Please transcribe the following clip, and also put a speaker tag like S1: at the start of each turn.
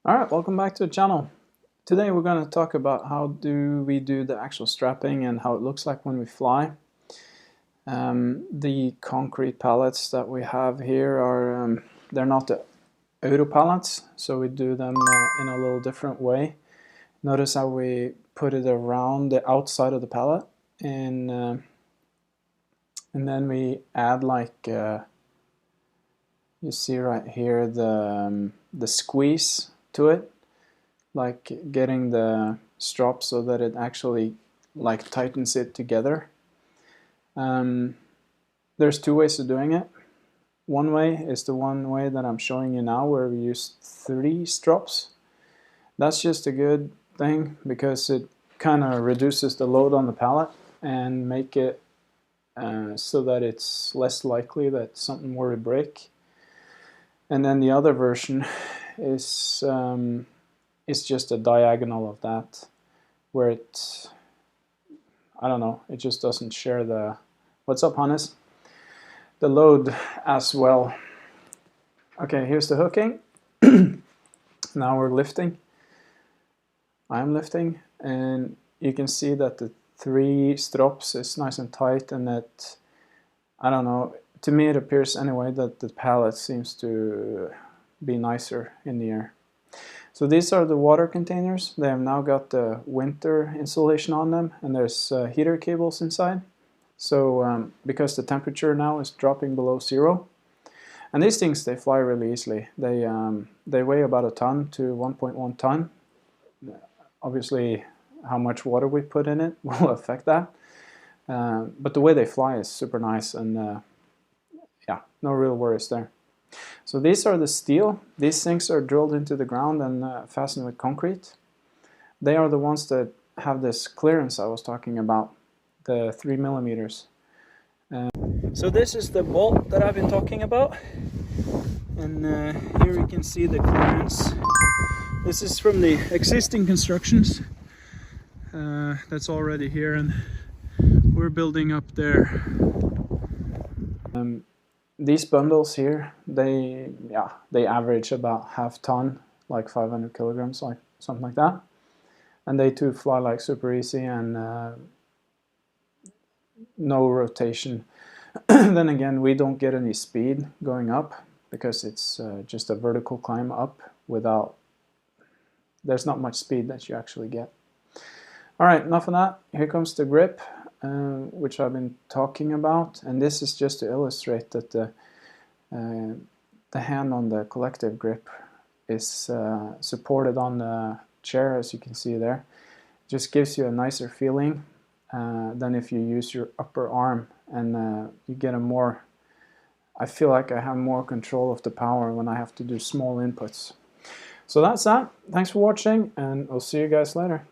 S1: Alright, welcome back to the channel. Today we're going to talk about how do we do the actual strapping and how it looks like when we fly. The concrete pallets that we have here are, they're not the auto pallets, so we do them in a little different way. Notice how we put it around the outside of the pallet, and then we add, like you see right here, the squeeze to it, like getting the strop so that it actually like tightens it together. There's two ways of doing it. One way is the one way that I'm showing you now, where we use 3 strops. That's just a good thing because it kind of reduces the load on the pallet and make it so that it's less likely that something were to break. And then the other version is just a diagonal of that, where it, I don't know, it just doesn't share the, what's up, Hannes? The load as well. Okay, here's the hooking. Now we're lifting. I'm lifting, and you can see that the 3 strops is nice and tight, and that, I don't know, to me it appears anyway that the pallet seems to be nicer in the air. So these are the water containers. They have now got the winter insulation on them, and there's heater cables inside. So because the temperature now is dropping below 0, and these things, they fly really easily. They weigh about a ton to 1.1 ton. Obviously, how much water we put in it will affect that. But the way they fly is super nice, and yeah, no real worries there. So these are the steel. These things are drilled into the ground and fastened with concrete. They are the ones that have this clearance I was talking about, the 3 millimeters. So this is the bolt that I've been talking about, and here you can see the clearance. This is from the existing constructions that's already here, and we're building up there. These bundles here, they average about half ton, like 500 kilograms, like something like that. And they too fly like super easy, and no rotation. Then again, we don't get any speed going up because it's just a vertical climb up without, there's not much speed that you actually get. All right, enough of that. Here comes the grip, which I've been talking about, and this is just to illustrate that the hand on the collective grip is supported on the chair, as you can see there. It just gives you a nicer feeling than if you use your upper arm, and you get a more, I feel like I have more control of the power when I have to do small inputs. So that's that. Thanks for watching, and I'll see you guys later.